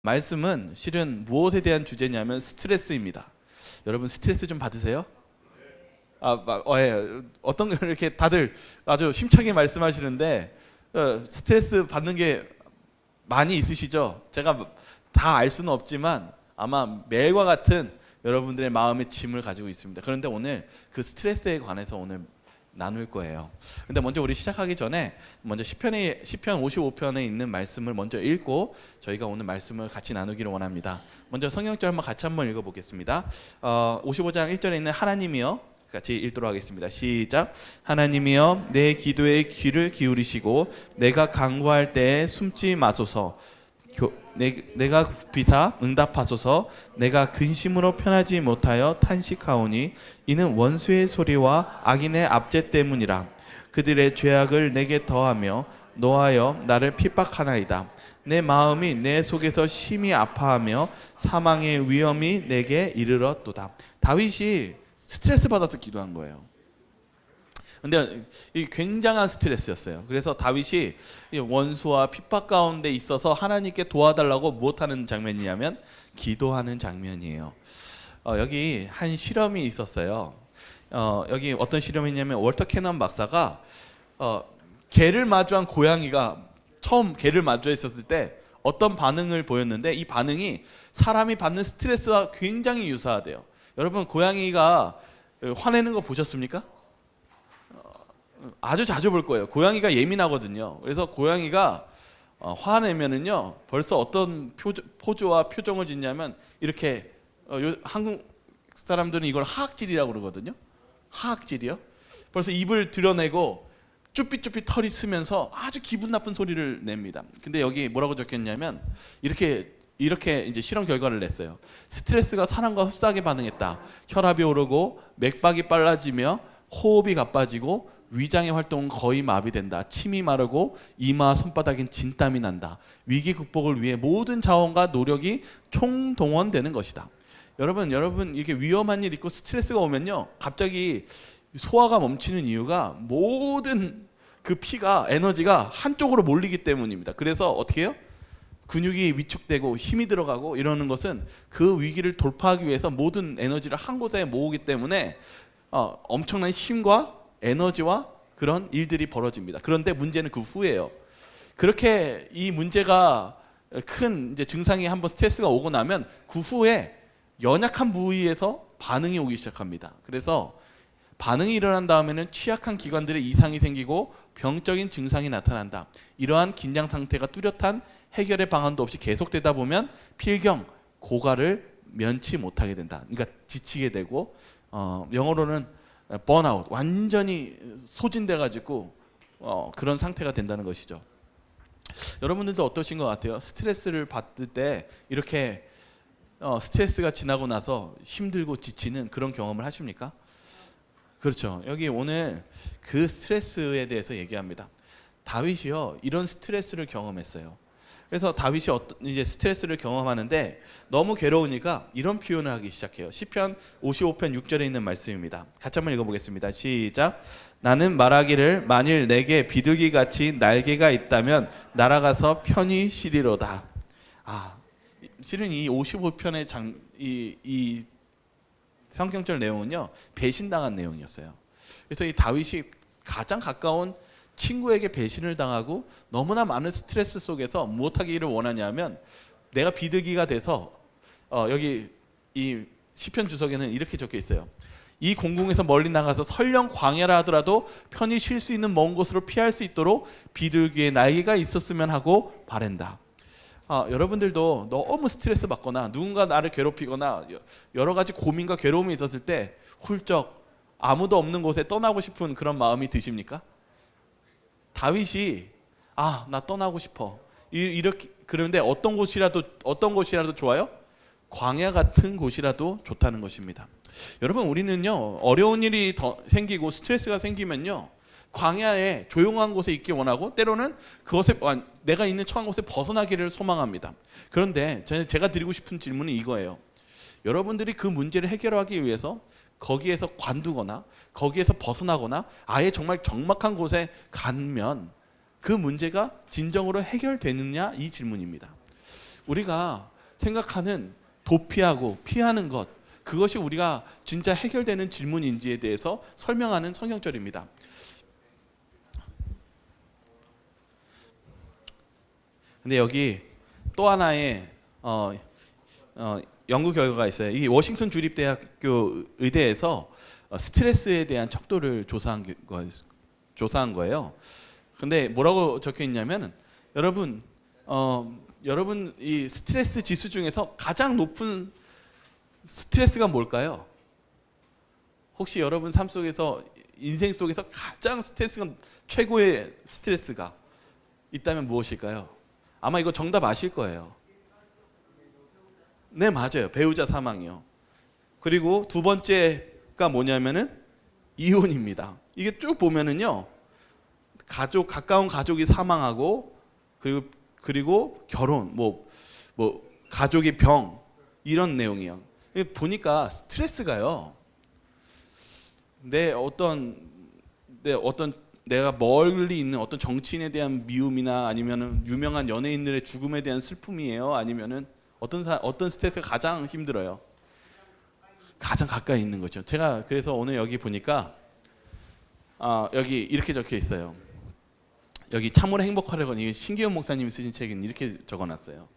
말씀은 실은 무엇에 대한 주제냐면 스트레스입니다. 여러분 스트레스 좀 받으세요? 예. 어떤 걸 이렇게 다들 아주 심차게 말씀하시는데 스트레스 받는 게 많이 있으시죠? 제가 다 알 수는 없지만 아마 매일과 같은 여러분들의 마음의 짐을 가지고 있습니다. 그런데 오늘 그 스트레스에 관해서 오늘 나눌 거예요. 근데 먼저 우리 시작하기 전에 먼저 시편 55편에 있는 말씀을 먼저 읽고 저희가 오늘 말씀을 같이 나누기를 원합니다. 먼저 성경절 같이 한번 읽어보겠습니다. 55장 1절에 있는 하나님이여, 같이 읽도록 하겠습니다. 시작. 하나님이여 내 기도에 귀를 기울이시고 내가 간구할 때에 숨지 마소서. 내가 비사 응답하소서. 내가 근심으로 편하지 못하여 탄식하오니 이는 원수의 소리와 악인의 압제 때문이라. 그들의 죄악을 내게 더하며 노하여 나를 핍박하나이다. 내 마음이 내 속에서 심히 아파하며 사망의 위험이 내게 이르렀도다. 다윗이 스트레스 받아서 기도한 거예요. 근데 이 굉장한 스트레스였어요. 그래서 다윗이 원수와 핍박 가운데 있어서 하나님께 도와달라고 무엇하는 장면이냐면 기도하는 장면이에요. 여기 한 실험이 있었어요. 여기 어떤 실험이냐면 월터 캐넌 박사가 개를 마주한 고양이가 처음 개를 마주했었을 때 어떤 반응을 보였는데 이 반응이 사람이 받는 스트레스와 굉장히 유사하대요. 여러분 고양이가 화내는 거 보셨습니까? 아주 자주 볼 거예요. 고양이가 예민하거든요. 그래서 고양이가 화내면은요 벌써 어떤 포즈와 표정을 짓냐면 이렇게 한국 사람들은 이걸 하악질이라고 그러거든요. 하악질이요. 벌써 입을 드러내고 쭈삣쭈삣 털이 쓰면서 아주 기분 나쁜 소리를 냅니다. 근데 여기 뭐라고 적혔냐면 이렇게 이제 실험 결과를 냈어요. 스트레스가 사람과 흡사하게 반응했다. 혈압이 오르고 맥박이 빨라지며 호흡이 가빠지고 위장의 활동은 거의 마비된다. 침이 마르고 이마 손바닥엔 진땀이 난다. 위기 극복을 위해 모든 자원과 노력이 총동원되는 것이다. 여러분 이렇게 위험한 일 있고 스트레스가 오면요 갑자기 소화가 멈추는 이유가 모든 그 피가 에너지가 한쪽으로 몰리기 때문입니다. 그래서 어떻게 해요? 근육이 위축되고 힘이 들어가고 이러는 것은 그 위기를 돌파하기 위해서 모든 에너지를 한 곳에 모으기 때문에 엄청난 힘과 에너지와 그런 일들이 벌어집니다. 그런데 문제는 그 후에요. 그렇게 이 문제가 큰 이제 증상이 한번 스트레스가 오고 나면 그 후에 연약한 부위에서 반응이 오기 시작합니다. 그래서 반응이 일어난 다음에는 취약한 기관들의 이상이 생기고 병적인 증상이 나타난다. 이러한 긴장 상태가 뚜렷한 해결의 방안도 없이 계속되다 보면 필경, 고갈을 면치 못하게 된다. 그러니까 지치게 되고 영어로는 번아웃, 완전히 소진돼 가지고 그런 상태가 된다는 것이죠. 여러분들도 어떠신 것 같아요? 스트레스를 받을 때 이렇게 스트레스가 지나고 나서 힘들고 지치는 그런 경험을 하십니까? 그렇죠. 여기 오늘 그 스트레스에 대해서 얘기합니다. 다윗이요 이런 스트레스를 경험했어요. 그래서 다윗이 이제 스트레스를 경험하는데 너무 괴로우니까 이런 표현을 하기 시작해요. 시편 55편 6절에 있는 말씀입니다. 같이 한번 읽어보겠습니다. 시작. 나는 말하기를 만일 내게 비둘기같이 날개가 있다면 날아가서 편히 쉬리로다. 실은 이 55편의 이 성경절 내용은요 배신당한 내용이었어요. 그래서 이 다윗이 가장 가까운 친구에게 배신을 당하고 너무나 많은 스트레스 속에서 무엇하기를 원하냐면 내가 비둘기가 돼서 여기 이 시편 주석에는 이렇게 적혀 있어요. 이 공궁에서 멀리 나가서 설령 광야라 하더라도 편히 쉴 수 있는 먼 곳으로 피할 수 있도록 비둘기의 날개가 있었으면 하고 바란다. 여러분들도 너무 스트레스 받거나 누군가 나를 괴롭히거나 여러 가지 고민과 괴로움이 있었을 때 훌쩍 아무도 없는 곳에 떠나고 싶은 그런 마음이 드십니까? 다윗이 나 떠나고 싶어 이렇게 그런데 어떤 곳이라도 좋아요? 광야 같은 곳이라도 좋다는 것입니다. 여러분 우리는요 어려운 일이 생기고 스트레스가 생기면요 광야에 조용한 곳에 있기 원하고 때로는 그것에 내가 있는 처한 곳에 벗어나기를 소망합니다. 그런데 제가 드리고 싶은 질문은 이거예요. 여러분들이 그 문제를 해결하기 위해서 거기에서 관두거나 거기에서 벗어나거나 아예 정말 적막한 곳에 가면 그 문제가 진정으로 해결되느냐 이 질문입니다. 우리가 생각하는 도피하고 피하는 것, 그것이 우리가 진짜 해결되는 질문인지에 대해서 설명하는 성경절입니다. 근데 여기 또 하나의 연구 결과가 있어요. 이 워싱턴 주립대학교 의대에서 스트레스에 대한 척도를 조사한 거예요. 근데 뭐라고 적혀 있냐면 여러분 이 스트레스 지수 중에서 가장 높은 스트레스가 뭘까요? 혹시 여러분 삶 속에서 인생 속에서 가장 스트레스가 최고의 스트레스가 있다면 무엇일까요? 아마 이거 정답 아실 거예요. 네, 맞아요. 배우자 사망이요. 그리고 두 번째가 뭐냐면은 이혼입니다. 이게 쭉 보면은요, 가까운 가족이 사망하고 그리고 결혼, 뭐 가족의 병 이런 내용이요. 보니까 스트레스가요. 내가 멀리 있는 어떤 정치인에 대한 미움이나 아니면은 유명한 연예인들의 죽음에 대한 슬픔이에요. 아니면은 어떤 스트레스가 가장 힘들어요? 가장 가까이 있는 거죠. 제가 그래서 오늘 여기 보니까 여기 이렇게 적혀 있어요. 여기 참으로 행복하려고 이 신기현 목사님이 쓰신 책은 이렇게 적어놨어요.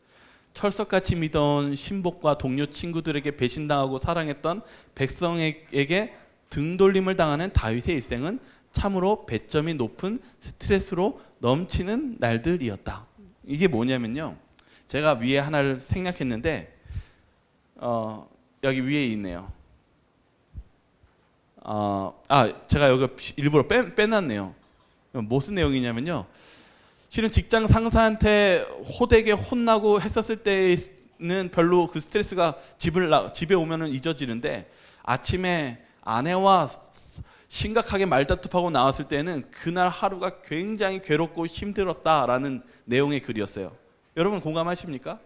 철석같이 믿어온 신복과 동료 친구들에게 배신당하고 사랑했던 백성에게 등돌림을 당하는 다윗의 일생은 참으로 배점이 높은 스트레스로 넘치는 날들이었다. 이게 뭐냐면요, 제가 위에 하나를 생략했는데 여기 위에 있네요. 제가 여기 일부러 빼놨네요. 무슨 내용이냐면요, 실은 직장 상사한테 호되게 혼나고 했었을 때는 별로 그 스트레스가 집에 오면은 잊어지는데, 아침에 아내와 심각하게 말다툼하고 나왔을 때는 그날 하루가 굉장히 괴롭고 힘들었다라는 내용의 글이었어요. 여러분 공감하십니까?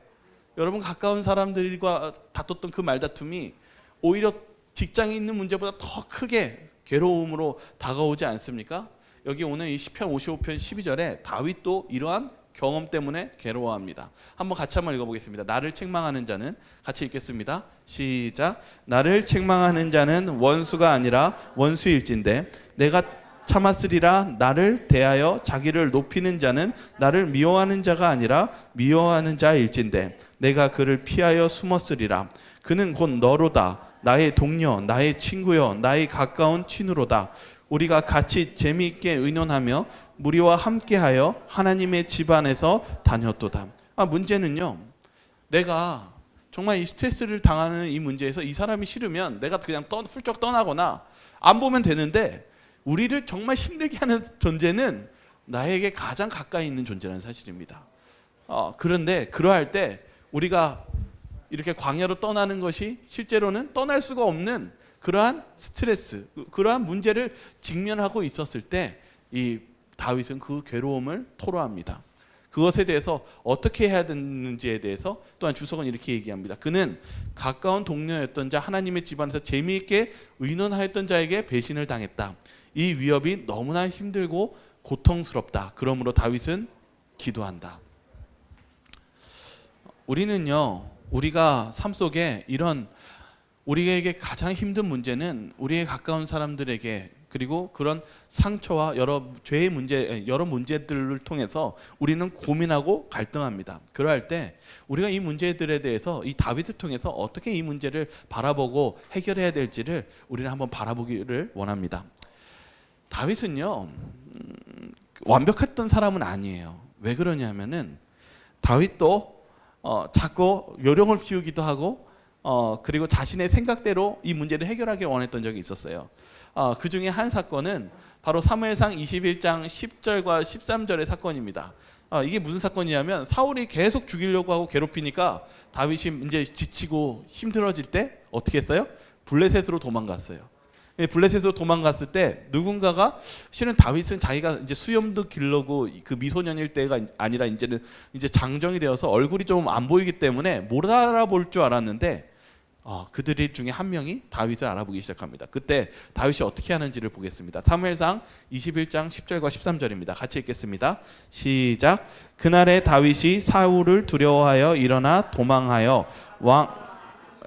여러분 가까운 사람들과 다퉜던 그 말다툼이 오히려 직장에 있는 문제보다 더 크게 괴로움으로 다가오지 않습니까? 여기 오늘 이 시편 55편 12절에 다윗도 이러한 경험 때문에 괴로워합니다. 한번 같이 한번 읽어보겠습니다. 나를 책망하는 자는, 같이 읽겠습니다. 시작. 나를 책망하는 자는 원수가 아니라 원수일진데 내가 참았으리라. 나를 대하여 자기를 높이는 자는 나를 미워하는 자가 아니라 미워하는 자일진데 내가 그를 피하여 숨었으리라. 그는 곧 너로다. 나의 동료, 나의 친구여, 나의 가까운 친구로다. 우리가 같이 재미있게 의논하며 무리와 함께하여 하나님의 집 안에서 다녔도다. 문제는요, 내가 정말 이 스트레스를 당하는 이 문제에서 이 사람이 싫으면 내가 그냥 훌쩍 떠나거나 안 보면 되는데, 우리를 정말 힘들게 하는 존재는 나에게 가장 가까이 있는 존재라는 사실입니다. 그런데 그러할 때 우리가 이렇게 광야로 떠나는 것이 실제로는 떠날 수가 없는 그러한 스트레스, 그러한 문제를 직면하고 있었을 때 이 다윗은 그 괴로움을 토로합니다. 그것에 대해서 어떻게 해야 되는지에 대해서 또한 주석은 이렇게 얘기합니다. 그는 가까운 동료였던 자, 하나님의 집안에서 재미있게 의논하였던 자에게 배신을 당했다. 이 위협이 너무나 힘들고 고통스럽다. 그러므로 다윗은 기도한다. 우리는요, 우리가 삶 속에 이런 우리에게 가장 힘든 문제는 우리의 가까운 사람들에게, 그리고 그런 상처와 여러 문제들을 통해서 우리는 고민하고 갈등합니다. 그럴 때 우리가 이 문제들에 대해서 이 다윗을 통해서 어떻게 이 문제를 바라보고 해결해야 될지를 우리는 한번 바라보기를 원합니다. 다윗은요, 완벽했던 사람은 아니에요. 왜 그러냐면은 다윗도 자꾸 요령을 피우기도 하고 그리고 자신의 생각대로 이 문제를 해결하기 원했던 적이 있었어요. 그 중에 한 사건은 바로 사무엘상 21장 10절과 13절의 사건입니다. 이게 무슨 사건이냐면, 사울이 계속 죽이려고 하고 괴롭히니까 다윗이 이제 지치고 힘들어질 때 어떻게 했어요? 블레셋으로 도망갔어요. 블레셋으로 도망갔을 때 누군가가, 실은 다윗은 자기가 이제 수염도 길르고 그 미소년일 때가 아니라 이제는 이제 장정이 되어서 얼굴이 좀 안 보이기 때문에 못 알아볼 줄 알았는데 그들 중에 한 명이 다윗을 알아보기 시작합니다. 그때 다윗이 어떻게 하는지를 보겠습니다. 사무엘상 21장 10절과 13절입니다. 같이 읽겠습니다. 시작. 그날에 다윗이 사울을 두려워하여 일어나 도망하여 왕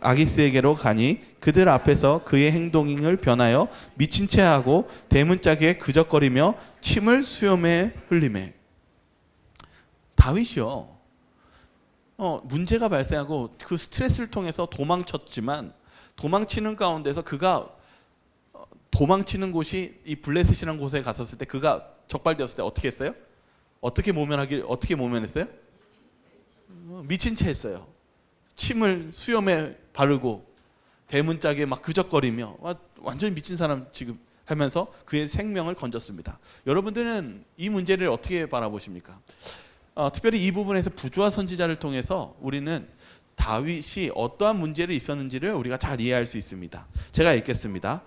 아기스에게로 가니 그들 앞에서 그의 행동을 변하여 미친 채 하고 대문짝에 그적거리며 침을 수염에 흘리매. 다윗이요, 문제가 발생하고 그 스트레스를 통해서 도망쳤지만 도망치는 가운데서 그가 도망치는 곳이 이 블레셋이라는 곳에 갔었을 때 그가 적발되었을 때 어떻게 했어요? 어떻게 모면했어요? 미친 채 했어요. 침을 수염에 바르고 대문짝에 막 그적거리며 완전히 미친 사람 지금 하면서 그의 생명을 건졌습니다. 여러분들은 이 문제를 어떻게 바라보십니까? 특별히 이 부분에서 부조화 선지자를 통해서 우리는 다윗이 어떠한 문제를 있었는지를 우리가 잘 이해할 수 있습니다. 제가 읽겠습니다.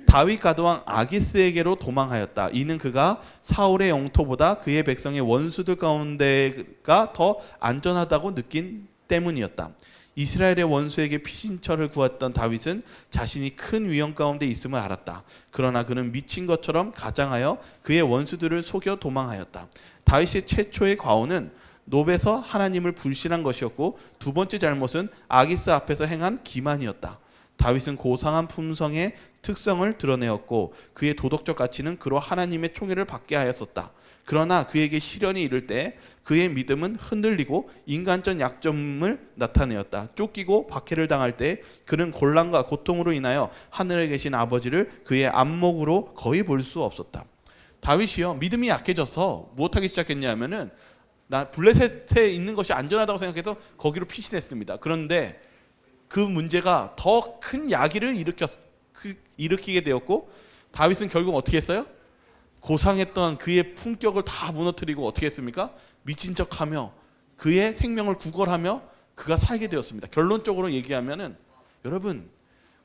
다윗 가드왕 아기스에게로 도망하였다. 이는 그가 사울의 영토보다 그의 백성의 원수들 가운데가 더 안전하다고 느낀 때문이었다. 이스라엘의 원수에게 피신처를 구했던 다윗은 자신이 큰 위험 가운데 있음을 알았다. 그러나 그는 미친 것처럼 가장하여 그의 원수들을 속여 도망하였다. 다윗의 최초의 과오는 노베서 하나님을 불신한 것이었고, 두 번째 잘못은 아기스 앞에서 행한 기만이었다. 다윗은 고상한 품성의 특성을 드러내었고 그의 도덕적 가치는 그로 하나님의 총애를 받게 하였었다. 그러나 그에게 시련이 이를 때 그의 믿음은 흔들리고 인간적 약점을 나타내었다. 쫓기고 박해를 당할 때 그는 곤란과 고통으로 인하여 하늘에 계신 아버지를 그의 안목으로 거의 볼 수 없었다. 다윗이요, 믿음이 약해져서 무엇하기 시작했냐면은 나 블레셋에 있는 것이 안전하다고 생각해서 거기로 피신했습니다. 그런데 그 문제가 더 큰 야기를 일으키게 되었고, 다윗은 결국 어떻게 했어요? 고상했던 그의 품격을 다 무너뜨리고 어떻게 했습니까? 미친 척하며 그의 생명을 구걸하며 그가 살게 되었습니다. 결론적으로 얘기하면은, 여러분,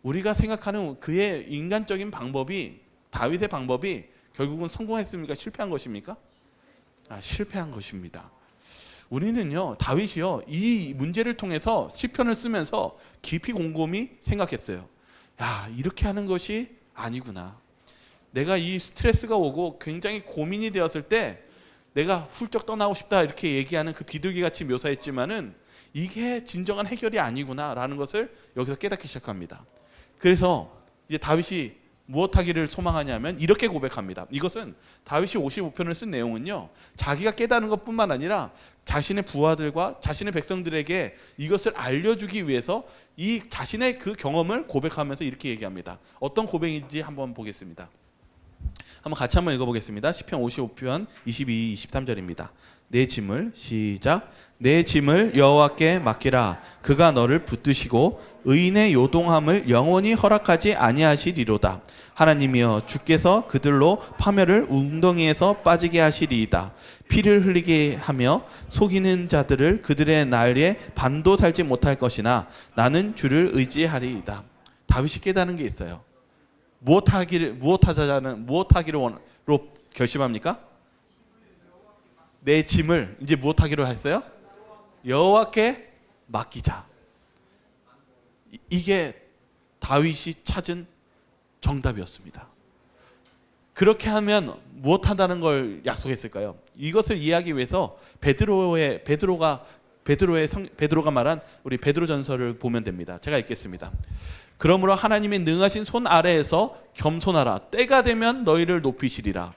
우리가 생각하는 그의 인간적인 방법이, 다윗의 방법이 결국은 성공했습니까? 실패한 것입니까? 실패한 것입니다. 우리는요, 다윗이요, 이 문제를 통해서 시편을 쓰면서 깊이 곰곰이 생각했어요. 이렇게 하는 것이 아니구나. 내가 이 스트레스가 오고 굉장히 고민이 되었을 때 내가 훌쩍 떠나고 싶다 이렇게 얘기하는 그 비둘기같이 묘사했지만은 이게 진정한 해결이 아니구나라는 것을 여기서 깨닫기 시작합니다. 그래서 이제 다윗이 무엇하기를 소망하냐면 이렇게 고백합니다. 이것은 다윗이 55편을 쓴 내용은요, 자기가 깨닫는 것뿐만 아니라 자신의 부하들과 자신의 백성들에게 이것을 알려주기 위해서 이 자신의 그 경험을 고백하면서 이렇게 얘기합니다. 어떤 고백인지 한번 보겠습니다. 한번 같이 한번 읽어보겠습니다. 시편 55편 22, 23절입니다. 내 짐을, 시작. 내 짐을 여호와께 맡기라. 그가 너를 붙드시고 의인의 요동함을 영원히 허락하지 아니하시리로다. 하나님이여, 주께서 그들로 파멸을 웅덩이에서 빠지게 하시리이다. 피를 흘리게 하며 속이는 자들을 그들의 날에 반도 달지 못할 것이나 나는 주를 의지하리이다. 다윗이 깨닫는 게 있어요. 무엇하기로 결심합니까? 내 짐을 이제 무엇하기로 했어요? 여호와께 맡기자. 이게 다윗이 찾은 정답이었습니다. 그렇게 하면 무엇한다는 걸 약속했을까요? 이것을 이해하기 위해서 베드로가 말한 우리 베드로전서를 보면 됩니다. 제가 읽겠습니다. 그러므로 하나님의 능하신 손 아래에서 겸손하라. 때가 되면 너희를 높이시리라.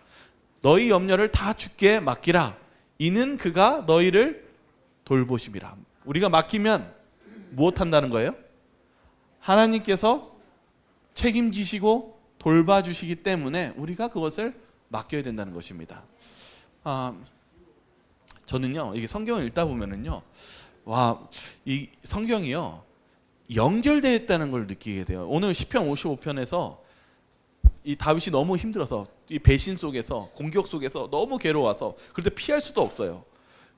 너희 염려를 다 주께 맡기라. 이는 그가 너희를 돌보심이라. 우리가 맡기면 무엇한다는 거예요? 하나님께서 책임지시고 돌봐주시기 때문에 우리가 그것을 맡겨야 된다는 것입니다. 저는요, 이게 성경을 읽다 보면은요, 이 성경이요, 연결되어 있다는 걸 느끼게 돼요. 오늘 시편 55편에서 이 다윗이 너무 힘들어서, 이 배신 속에서, 공격 속에서 너무 괴로워서, 그런데 피할 수도 없어요.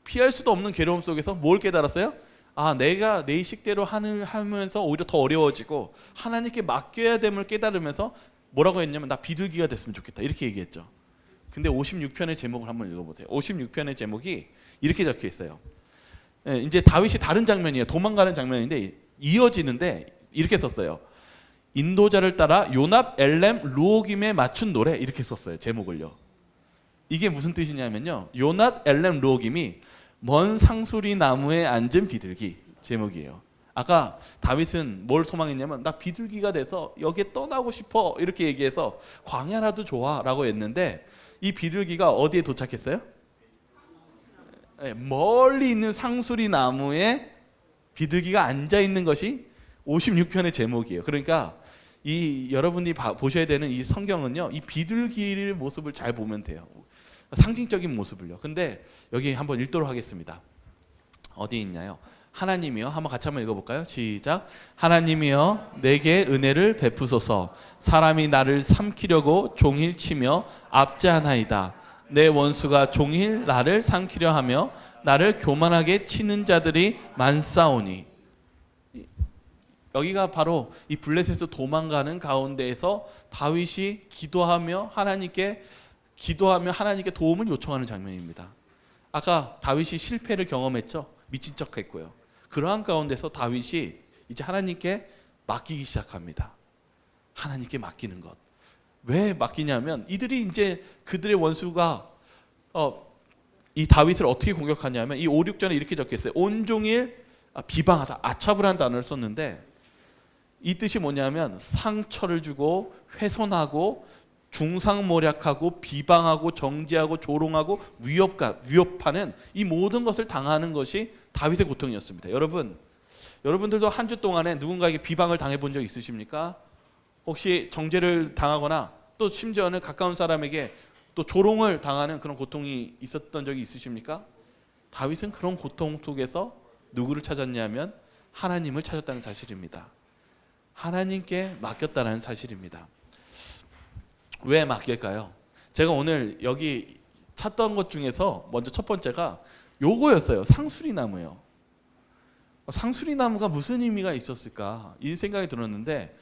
피할 수도 없는 괴로움 속에서 뭘 깨달았어요? 내가 내 식대로 하면서 오히려 더 어려워지고 하나님께 맡겨야 됨을 깨달으면서 뭐라고 했냐면, 나 비둘기가 됐으면 좋겠다 이렇게 얘기했죠. 근데 56편의 제목을 한번 읽어보세요. 56편의 제목이 이렇게 적혀 있어요. 이제 다윗이 다른 장면이에요. 도망가는 장면인데 이어지는데 이렇게 썼어요. 인도자를 따라 요납, 엘렘, 루오김에 맞춘 노래 이렇게 썼어요. 제목을요. 이게 무슨 뜻이냐면요. 요납, 엘렘, 루오김이 먼 상수리 나무에 앉은 비둘기 제목이에요. 아까 다윗은 뭘 소망했냐면 나 비둘기가 돼서 여기에 떠나고 싶어 이렇게 얘기해서 광야라도 좋아라고 했는데 이 비둘기가 어디에 도착했어요? 멀리 있는 상수리 나무에 비둘기가 앉아 있는 것이 56편의 제목이에요. 그러니까 이 여러분이 보셔야 되는 이 성경은요, 이 비둘기의 모습을 잘 보면 돼요. 상징적인 모습을요. 근데 여기 한번 읽도록 하겠습니다. 어디 있나요? 하나님이여, 한번 같이 한번 읽어볼까요? 시작. 하나님이여 내게 은혜를 베푸소서. 사람이 나를 삼키려고 종일 치며 압제하나이다. 내 원수가 종일 나를 삼키려 하며 나를 교만하게 치는 자들이 많사오니. 여기가 바로 이 블레셋에서 도망가는 가운데에서 다윗이 기도하며 하나님께 도움을 요청하는 장면입니다. 아까 다윗이 실패를 경험했죠. 미친 척했고요. 그러한 가운데서 다윗이 이제 하나님께 맡기기 시작합니다. 하나님께 맡기는 것. 왜 맡기냐면 이들이 이제 그들의 원수가 이 다윗을 어떻게 공격하냐면 이 5, 6절에 이렇게 적혀있어요. 온종일 비방하다, 아차브라는 단어를 썼는데 이 뜻이 뭐냐면 상처를 주고 훼손하고 중상모략하고 비방하고 정죄하고 조롱하고 위협하는 이 모든 것을 당하는 것이 다윗의 고통이었습니다. 여러분들도 한 주 동안에 누군가에게 비방을 당해본 적 있으십니까? 혹시 정죄를 당하거나 또 심지어는 가까운 사람에게 또 조롱을 당하는 그런 고통이 있었던 적이 있으십니까? 다윗은 그런 고통 속에서 누구를 찾았냐면 하나님을 찾았다는 사실입니다. 하나님께 맡겼다는 사실입니다. 왜 맡길까요? 제가 오늘 여기 찾던 것 중에서 먼저 첫 번째가 요거였어요. 상수리나무요. 상수리나무가 무슨 의미가 있었을까? 이 생각이 들었는데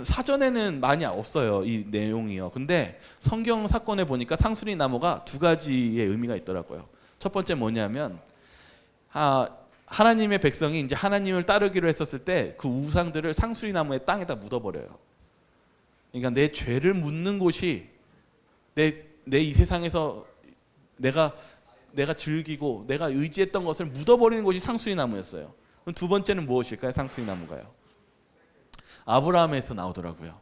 사전에는 많이 없어요. 이 내용이요. 근데 성경 사건에 보니까 상수리나무가 두 가지의 의미가 있더라고요. 첫 번째 뭐냐면 하나님의 백성이 이제 하나님을 따르기로 했었을 때 그 우상들을 상수리나무의 땅에다 묻어버려요. 그러니까 내 죄를 묻는 곳이 내 이 세상에서 내가 즐기고 내가 의지했던 것을 묻어버리는 곳이 상수리나무였어요. 그럼 두 번째는 무엇일까요? 상수리나무가요. 아브라함에서 나오더라고요.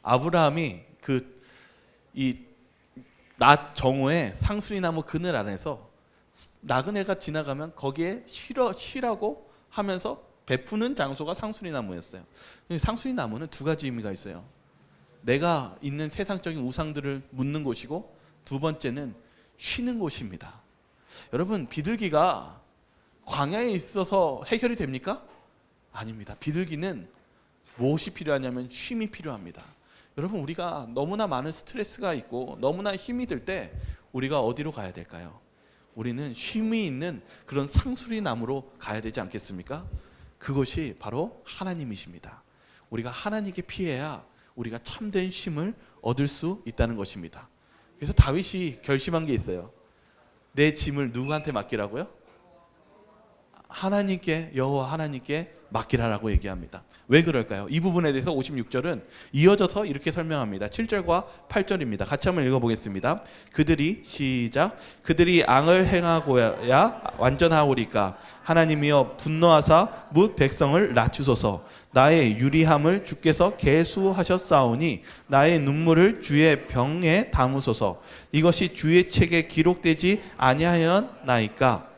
아브라함이 이 낮 정오에 상수리나무 그늘 안에서 나그네가 지나가면 거기에 쉬라고 하면서 베푸는 장소가 상수리나무였어요. 상수리나무는 두 가지 의미가 있어요. 내가 있는 세상적인 우상들을 묻는 곳이고 두 번째는 쉬는 곳입니다. 여러분, 비둘기가 광야에 있어서 해결이 됩니까? 아닙니다. 비둘기는 무엇이 필요하냐면 쉼이 필요합니다. 여러분, 우리가 너무나 많은 스트레스가 있고 너무나 힘이 들 때 우리가 어디로 가야 될까요? 우리는 쉼이 있는 그런 상수리나무로 가야 되지 않겠습니까? 그것이 바로 하나님이십니다. 우리가 하나님께 피해야 우리가 참된 쉼을 얻을 수 있다는 것입니다. 그래서 다윗이 결심한 게 있어요. 내 짐을 누구한테 맡기라고요? 하나님께, 여호와 하나님께 맡기라라고 얘기합니다. 왜 그럴까요? 이 부분에 대해서 56절은 이어져서 이렇게 설명합니다. 7절과 8절입니다. 같이 한번 읽어보겠습니다. 그들이 앙을 행하고야 완전하오리까. 하나님이여 분노하사 뭇 백성을 낮추소서. 나의 유리함을 주께서 계수하셨사오니 나의 눈물을 주의 병에 담으소서. 이것이 주의 책에 기록되지 아니하였나이까.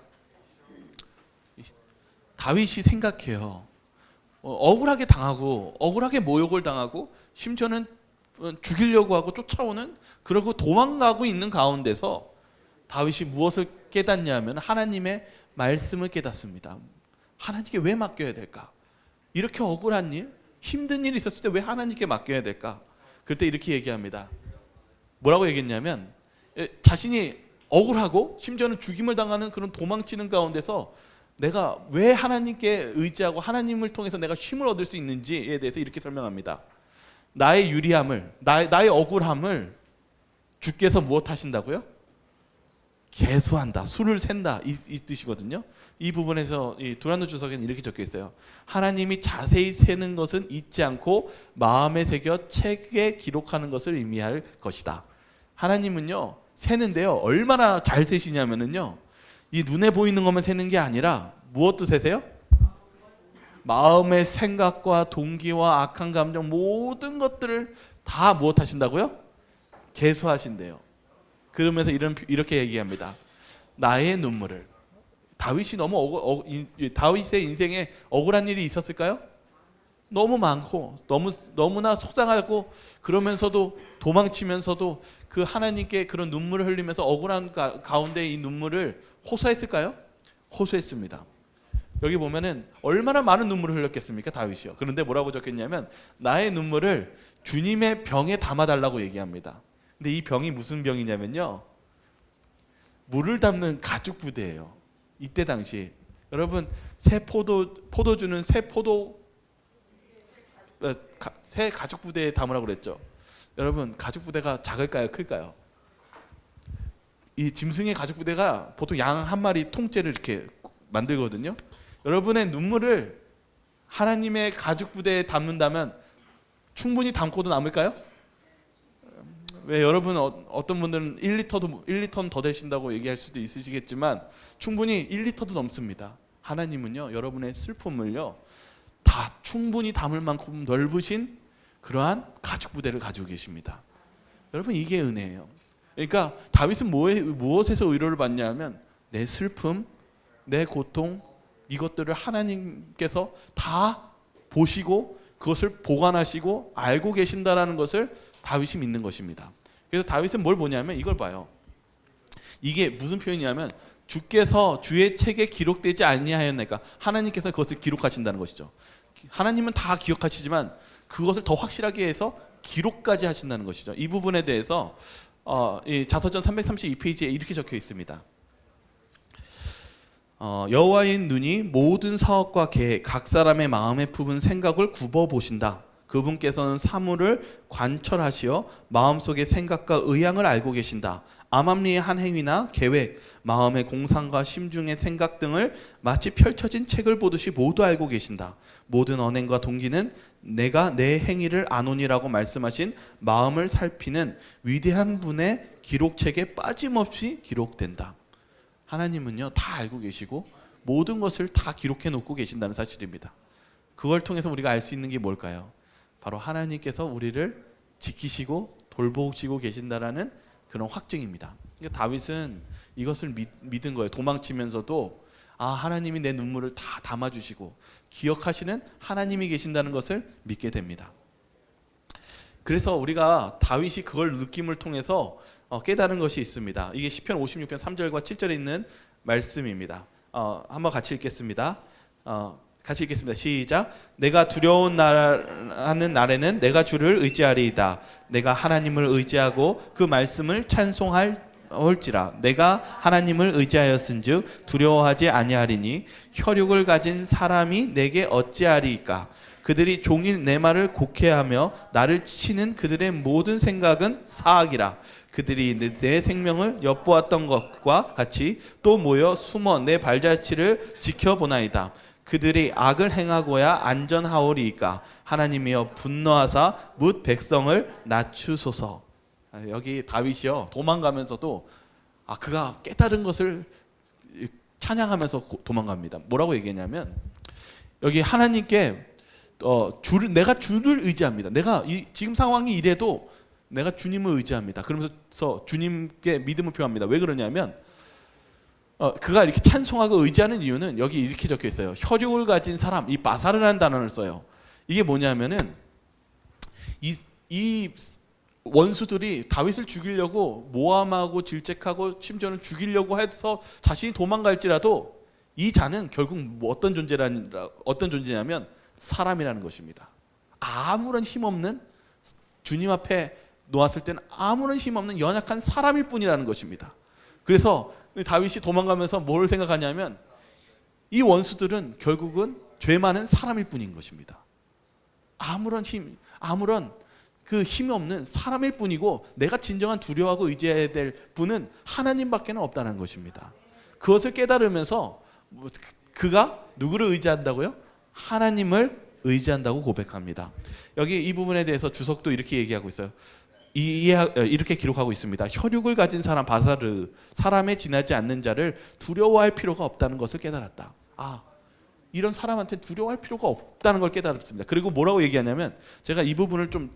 다윗이 생각해요. 억울하게 당하고 억울하게 모욕을 당하고 심지어는 죽이려고 하고 쫓아오는, 그러고 도망가고 있는 가운데서 다윗이 무엇을 깨닫냐면 하나님의 말씀을 깨닫습니다. 하나님께 왜 맡겨야 될까? 이렇게 억울한 일, 힘든 일이 있었을 때 왜 하나님께 맡겨야 될까? 그때 이렇게 얘기합니다. 뭐라고 얘기했냐면 자신이 억울하고 심지어는 죽임을 당하는 그런 도망치는 가운데서 내가 왜 하나님께 의지하고 하나님을 통해서 내가 쉼을 얻을 수 있는지에 대해서 이렇게 설명합니다. 나의 유리함을, 나의 억울함을 주께서 무엇 하신다고요? 계수한다, 수를 샌다 이 뜻이거든요. 이 부분에서 이 두란노 주석에는 이렇게 적혀 있어요. 하나님이 자세히 세는 것은 잊지 않고 마음에 새겨 책에 기록하는 것을 의미할 것이다. 하나님은요 세는데요 얼마나 잘 세시냐면은요 이 눈에 보이는 것만 세는 게 아니라 무엇도 세세요? 마음의 생각과 동기와 악한 감정 모든 것들을 다 무엇 하신다고요? 계수하신대요. 그러면서 이렇게 얘기합니다. 나의 눈물을. 다윗이 다윗의 인생에 억울한 일이 있었을까요? 너무 많고 너무나 속상하고 그러면서도 도망치면서도 그 하나님께 그런 눈물을 흘리면서 억울한 가운데 이 눈물을 호소했을까요? 호소했습니다. 여기 보면은 얼마나 많은 눈물을 흘렸겠습니까? 다윗이요. 그런데 뭐라고 적혔냐면 나의 눈물을 주님의 병에 담아달라고 얘기합니다. 근데 이 병이 무슨 병이냐면요 물을 담는 가죽 부대예요. 이때 당시 여러분 새 포도주는 새 가죽 부대에 담으라고 그랬죠. 여러분 가죽 부대가 작을까요? 클까요? 이 짐승의 가죽 부대가 보통 양 한 마리 통째를 이렇게 만들거든요. 여러분의 눈물을 하나님의 가죽 부대에 담는다면 충분히 담고도 남을까요? 왜 여러분 어떤 분들은 1리터는 더 되신다고 얘기할 수도 있으시겠지만 충분히 1리터도 넘습니다. 하나님은요 여러분의 슬픔을요 다 충분히 담을 만큼 넓으신 그러한 가죽 부대를 가지고 계십니다. 여러분 이게 은혜예요. 그러니까 다윗은 무엇에서 위로를 받냐면 내 슬픔, 내 고통 이것들을 하나님께서 다 보시고 그것을 보관하시고 알고 계신다라는 것을 다윗이 믿는 것입니다. 그래서 다윗은 뭘 보냐면 이걸 봐요. 이게 무슨 표현이냐면 주께서 주의 책에 기록되지 아니하였나이까 하나님께서 그것을 기록하신다는 것이죠. 하나님은 다 기억하시지만 그것을 더 확실하게 해서 기록까지 하신다는 것이죠. 이 부분에 대해서 이 자서전 332페이지에 이렇게 적혀 있습니다. 여호와의 눈이 모든 사업과 계획 각 사람의 마음에 품은 생각을 굽어 보신다. 그분께서는 사물을 관철하시어 마음속의 생각과 의향을 알고 계신다. 암암리의 한 행위나 계획, 마음의 공상과 심중의 생각 등을 마치 펼쳐진 책을 보듯이 모두 알고 계신다. 모든 언행과 동기는 내가 내 행위를 아노니라고 말씀하신 마음을 살피는 위대한 분의 기록책에 빠짐없이 기록된다. 하나님은요 다 알고 계시고 모든 것을 다 기록해 놓고 계신다는 사실입니다. 그걸 통해서 우리가 알 수 있는 게 뭘까요? 바로 하나님께서 우리를 지키시고 돌보시고 계신다라는 그런 확증입니다. 그러니까 다윗은 이것을 믿은 거예요. 도망치면서도 하나님이 내 눈물을 다 담아주시고 기억하시는 하나님이 계신다는 것을 믿게 됩니다. 그래서 우리가 다윗이 그걸 느낌을 통해서 깨달은 것이 있습니다. 이게 시편 56편 3절과 7절에 있는 말씀입니다. 한번 같이 읽겠습니다. 같이 읽겠습니다. 시작. 내가 두려운 하는 날에는 내가 주를 의지하리이다. 내가 하나님을 의지하고 그 말씀을 찬송할지라. 내가 하나님을 의지하였은즉 두려워하지 아니하리니 혈육을 가진 사람이 내게 어찌하리이까. 그들이 종일 내 말을 곡해하며 나를 치는 그들의 모든 생각은 사악이라. 그들이 내 생명을 엿보았던 것과 같이 또 모여 숨어 내 발자취를 지켜보나이다. 그들이 악을 행하고야 안전하오리이까. 하나님이여 분노하사 뭇 백성을 낮추소서. 여기 다윗이요 도망가면서도 그가 깨달은 것을 찬양하면서 도망갑니다. 뭐라고 얘기했냐면 여기 하나님께 내가 주를 의지합니다. 내가 지금 상황이 이래도 내가 주님을 의지합니다. 그러면서 주님께 믿음을 표합니다. 왜 그러냐면 그가 이렇게 찬송하고 의지하는 이유는 여기 이렇게 적혀 있어요. 혈육을 가진 사람, 이 바사르라는 단어를 써요. 이게 뭐냐면은 이 원수들이 다윗을 죽이려고 모함하고 질책하고 심지어는 죽이려고 해서 자신이 도망갈지라도 이 자는 결국 어떤 존재냐면 사람이라는 것입니다. 아무런 힘없는 주님 앞에 놓았을 때는 아무런 힘없는 연약한 사람일 뿐이라는 것입니다. 그래서 다윗이 도망가면서 뭘 생각하냐면 이 원수들은 결국은 죄 많은 사람일 뿐인 것입니다. 아무런 그 힘이 없는 사람일 뿐이고 내가 진정한 두려워하고 의지해야 될 분은 하나님밖에 없다는 것입니다. 그것을 깨달으면서 그가 누구를 의지한다고요? 하나님을 의지한다고 고백합니다. 여기 이 부분에 대해서 주석도 이렇게 얘기하고 있어요. 이렇게 기록하고 있습니다. 혈육을 가진 사람 바사르, 사람에 지나지 않는 자를 두려워할 필요가 없다는 것을 깨달았다. 이런 사람한테 두려워할 필요가 없다는 걸 깨달았습니다. 그리고 뭐라고 얘기하냐면, 제가 이 부분을 좀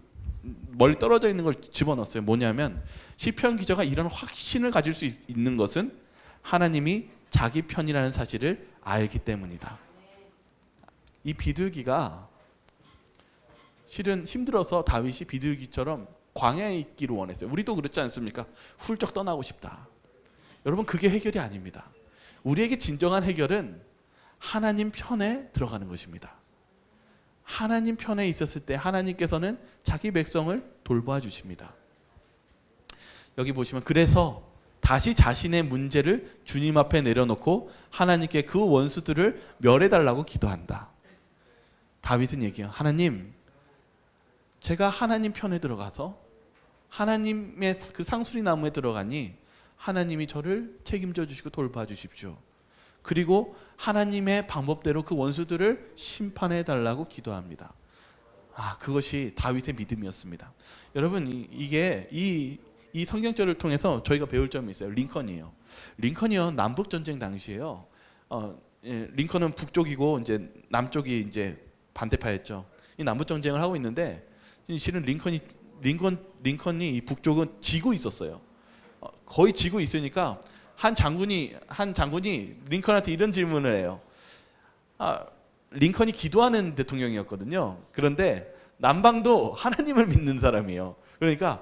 멀리 떨어져 있는 걸 집어넣었어요. 뭐냐면 시편 기자가 이런 확신을 가질 수 있는 것은 하나님이 자기 편이라는 사실을 알기 때문이다. 이 비둘기가 실은 힘들어서 다윗이 비둘기처럼 광야에 있기를 원했어요. 우리도 그렇지 않습니까? 훌쩍 떠나고 싶다. 여러분, 그게 해결이 아닙니다. 우리에게 진정한 해결은 하나님 편에 들어가는 것입니다. 하나님 편에 있었을 때 하나님께서는 자기 백성을 돌보아 주십니다. 여기 보시면, 그래서 다시 자신의 문제를 주님 앞에 내려놓고 하나님께 그 원수들을 멸해달라고 기도한다. 다윗은 얘기해요. 하나님, 제가 하나님 편에 들어가서 하나님의 그 상수리 나무에 들어가니 하나님이 저를 책임져 주시고 돌봐 주십시오. 그리고 하나님의 방법대로 그 원수들을 심판해 달라고 기도합니다. 그것이 다윗의 믿음이었습니다. 여러분, 이게 이 성경절을 통해서 저희가 배울 점이 있어요. 링컨이에요. 링컨이요, 남북 전쟁 당시에요. 링컨은 북쪽이고 이제 남쪽이 이제 반대파였죠. 이 남북 전쟁을 하고 있는데 실은 링컨이 이 북쪽은 지고 있었어요. 거의 지고 있으니까 한 장군이 링컨한테 이런 질문을 해요. 링컨이 기도하는 대통령이었거든요. 그런데 남방도 하나님을 믿는 사람이에요. 그러니까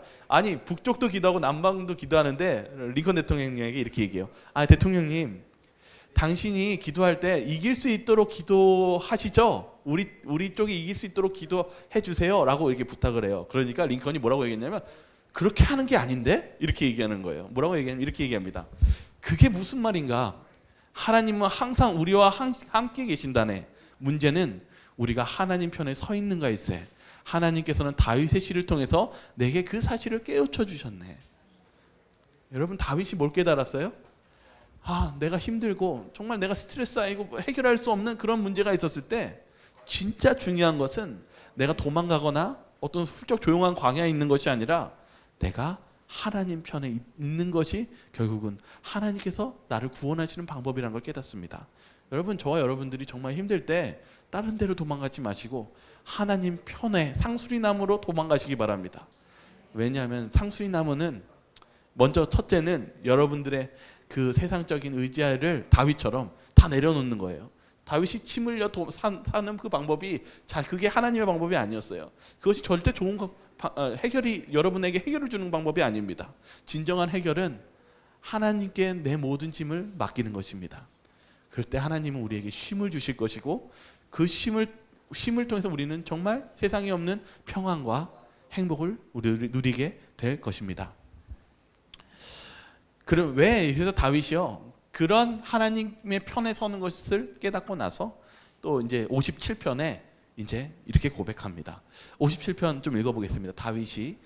북쪽도 기도하고 남방도 기도하는데 링컨 대통령에게 이렇게 얘기해요. 대통령님, 당신이 기도할 때 이길 수 있도록 기도하시죠? 우리 쪽이 이길 수 있도록 기도해 주세요 라고 이렇게 부탁을 해요. 그러니까 링컨이 뭐라고 얘기했냐면, 그렇게 하는 게 아닌데? 이렇게 얘기하는 거예요. 뭐라고 얘기하냐면 이렇게 얘기합니다. 그게 무슨 말인가? 하나님은 항상 우리와 함께 계신다네. 문제는 우리가 하나님 편에 서 있는가일세. 하나님께서는 다윗의 시를 통해서 내게 그 사실을 깨우쳐 주셨네. 여러분, 다윗이 뭘 깨달았어요? 내가 힘들고 정말 내가 스트레스 쌓이고 해결할 수 없는 그런 문제가 있었을 때 진짜 중요한 것은 내가 도망가거나 어떤 훌쩍 조용한 광야에 있는 것이 아니라 내가 하나님 편에 있는 것이 결국은 하나님께서 나를 구원하시는 방법이라는 걸 깨닫습니다. 여러분, 저와 여러분들이 정말 힘들 때 다른 데로 도망가지 마시고 하나님 편에 상수리나무로 도망가시기 바랍니다. 왜냐하면 상수리나무는 먼저, 첫째는 여러분들의 그 세상적인 의지를 다윗처럼 다 내려놓는 거예요. 다윗이 침 흘려 사는 그 방법이 그게 하나님의 방법이 아니었어요. 그것이 절대 좋은 해결이 여러분에게 해결을 주는 방법이 아닙니다. 진정한 해결은 하나님께 내 모든 짐을 맡기는 것입니다. 그럴 때 하나님은 우리에게 쉼을 주실 것이고 그 쉼을 통해서 우리는 정말 세상에 없는 평안과 행복을 누리게 될 것입니다. 그럼 그래서 다윗이요, 그런 하나님의 편에 서는 것을 깨닫고 나서 또 이제 57편에 이제 이렇게 고백합니다. 57편 좀 읽어보겠습니다. 다윗이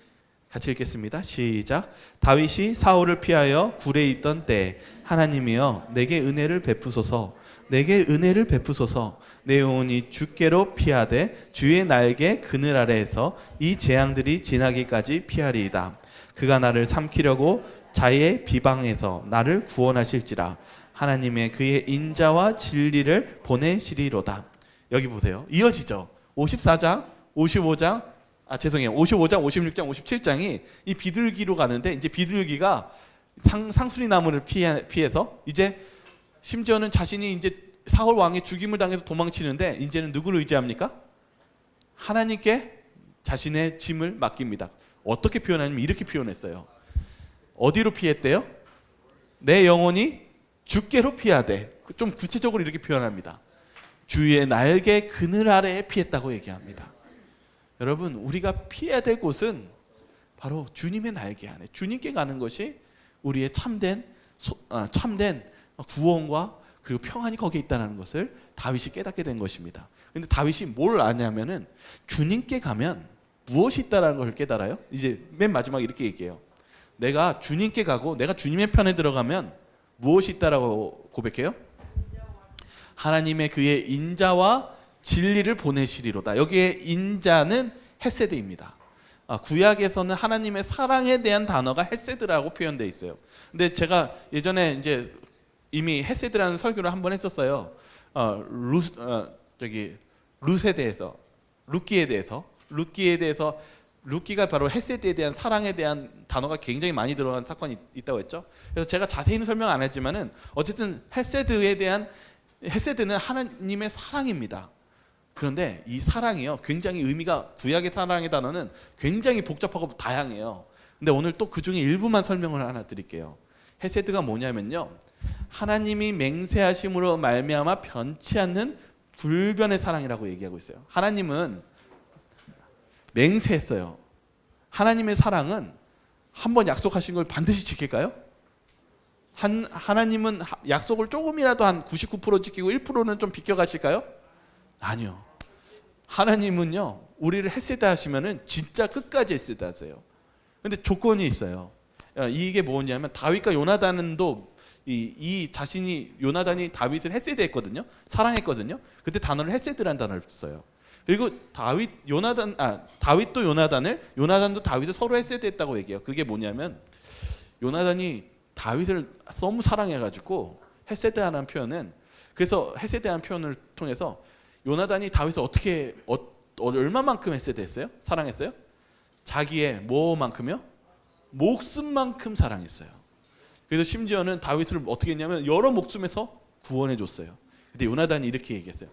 같이 읽겠습니다. 시작. 다윗이 사울을 피하여 굴에 있던 때 하나님이여 내게 은혜를 베푸소서, 내게 은혜를 베푸소서. 내 영혼이 주께로 피하되 주의 날개 그늘 아래에서 이 재앙들이 지나기까지 피하리이다. 그가 나를 삼키려고 자의 비방에서 나를 구원하실지라. 하나님의 그의 인자와 진리를 보내시리로다. 여기 보세요. 이어지죠. 54장, 55장, 55장, 56장, 57장이 이 비둘기로 가는데, 이제 비둘기가 상수리 나무를 피해서 이제 심지어는 자신이 이제 사울 왕의 죽임을 당해서 도망치는데 이제는 누구를 의지합니까? 하나님께 자신의 짐을 맡깁니다. 어떻게 표현하냐면 이렇게 표현했어요. 어디로 피했대요? 내 영혼이 주께로 피하되. 좀 구체적으로 이렇게 표현합니다. 주의 날개 그늘 아래에 피했다고 얘기합니다. 여러분, 우리가 피해야 될 곳은 바로 주님의 날개 안에, 주님께 가는 것이 우리의 참된 구원과 그리고 평안이 거기에 있다는 것을 다윗이 깨닫게 된 것입니다. 그런데 다윗이 뭘 아냐면은 주님께 가면 무엇이 있다라는 걸 깨달아요. 이제 맨 마지막에 이렇게 얘기해요. 내가 주님께 가고 내가 주님의 편에 들어가면 무엇이 있다라고 고백해요? 하나님의 그의 인자와 진리를 보내시리로다. 여기에 인자는 헤세드입니다. 구약에서는 하나님의 사랑에 대한 단어가 헤세드라고 표현되어 있어요. 근데 제가 예전에 이제 이미 헤세드라는 설교를 한번 했었어요. 룻에 대해서, 룻기에 대해서 룻기가 바로 헤세드에 대한 사랑에 대한 단어가 굉장히 많이 들어간 사건이 있다고 했죠. 그래서 제가 자세히는 설명 안 했지만은 어쨌든 헤세드는 하나님의 사랑입니다. 그런데 이 사랑이요, 굉장히 의미가, 구약의 사랑의 단어는 굉장히 복잡하고 다양해요. 근데 오늘 또 그 중에 일부만 설명을 하나 드릴게요. 헤세드가 뭐냐면요, 하나님이 맹세하심으로 말미암아 변치 않는 불변의 사랑이라고 얘기하고 있어요. 하나님은 맹세했어요. 하나님의 사랑은 한번 약속하신 걸 반드시 지킬까요? 하나님은 약속을 조금이라도 한 99% 지키고 1%는 좀 비껴가실까요? 아니요. 하나님은요, 우리를 헤세드 하시면은 진짜 끝까지 헤세드 하세요. 근데 조건이 있어요. 이게 뭐냐면 다윗과 요나단도 요나단이 다윗을 헤세드했거든요. 사랑했거든요. 그때 단어를 헤세드라는 단어를 써요. 그리고 다윗도 요나단도 다윗을 서로 헤세드했다고 얘기해요. 그게 뭐냐면 요나단이 다윗을 너무 사랑해가지고 헤세드하는 표현은, 그래서 헤세드하는 표현을 통해서 요나단이 다윗을 얼마만큼 헤세드했어요? 사랑했어요? 자기의 뭐만큼요? 목숨만큼 사랑했어요. 그래서 심지어는 다윗을 어떻게 했냐면 여러 목숨에서 구원해 줬어요. 근데 요나단이 이렇게 얘기했어요.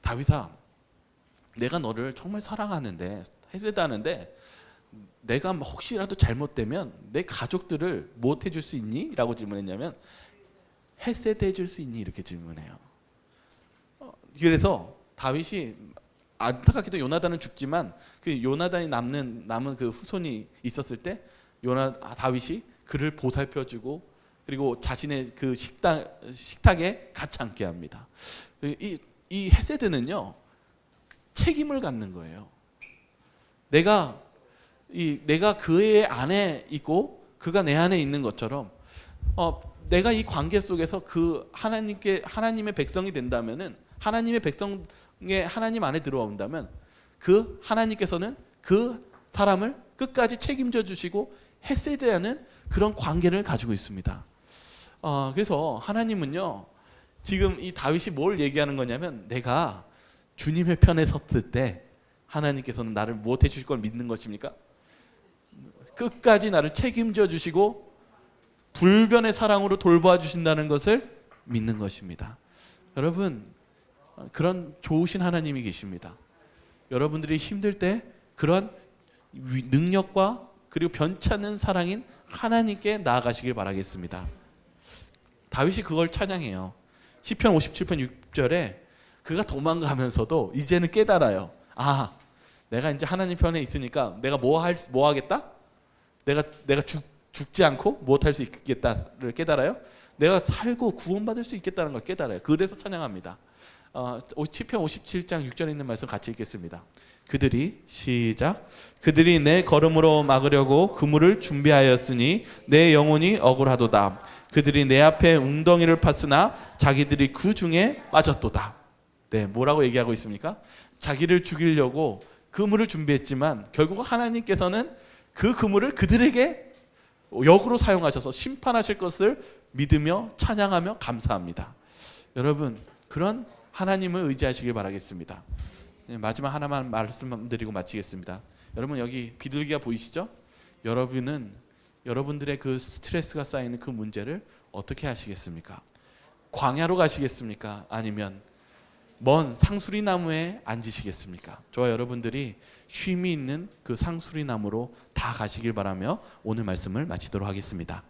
다윗아, 내가 너를 정말 사랑하는데, 헤세드하는데 내가 혹시라도 잘못되면 내 가족들을 못 해줄 수 있니? 라고 질문했냐면 헤세드 해줄 수 있니? 이렇게 질문해요. 그래서 다윗이 안타깝게도 요나단은 죽지만 그 요나단이 남은 그 후손이 있었을 때 다윗이 그를 보살펴주고 그리고 자신의 그 식탁에 같이 앉게 합니다. 이 헤세드는요, 책임을 갖는 거예요. 내가 그의 안에 있고 그가 내 안에 있는 것처럼 내가 이 관계 속에서 하나님의 백성이 된다면은, 하나님의 백성의 하나님 안에 들어온다면 그 하나님께서는 그 사람을 끝까지 책임져 주시고 헤세드하는 그런 관계를 가지고 있습니다. 그래서 하나님은요, 지금 이 다윗이 뭘 얘기하는 거냐면, 내가 주님의 편에 섰을 때 하나님께서는 나를 무엇 해주실 걸 믿는 것입니까? 끝까지 나를 책임져 주시고 불변의 사랑으로 돌봐 주신다는 것을 믿는 것입니다. 여러분, 그런 좋으신 하나님이 계십니다. 여러분들이 힘들 때 그런 능력과 그리고 변찮는 사랑인 하나님께 나아가시길 바라겠습니다. 다윗이 그걸 찬양해요. 시편 57편 6절에 그가 도망가면서도 이제는 깨달아요. 내가 이제 하나님 편에 있으니까 내가 뭐 하겠다? 내가 죽지 않고 무엇할 수 있겠다를 깨달아요. 내가 살고 구원받을 수 있겠다는 걸 깨달아요. 그래서 찬양합니다. 시편 57장 6절에 있는 말씀 같이 읽겠습니다. 그들이 내 걸음으로 막으려고 그물을 준비하였으니 내 영혼이 억울하도다. 그들이 내 앞에 웅덩이를 팠으나 자기들이 그 중에 빠졌도다. 네, 뭐라고 얘기하고 있습니까? 자기를 죽이려고 그물을 준비했지만 결국 하나님께서는 그 그물을 그들에게 역으로 사용하셔서 심판하실 것을 믿으며 찬양하며 감사합니다. 여러분, 그런 하나님을 의지하시길 바라겠습니다. 네, 마지막 하나만 말씀드리고 마치겠습니다. 여러분, 여기 비둘기가 보이시죠? 여러분들의 그 스트레스가 쌓이는 그 문제를 어떻게 하시겠습니까? 광야로 가시겠습니까? 아니면 먼 상수리 나무에 앉으시겠습니까? 저와 여러분들이 쉼이 있는 그 상수리 나무로 다 가시길 바라며 오늘 말씀을 마치도록 하겠습니다.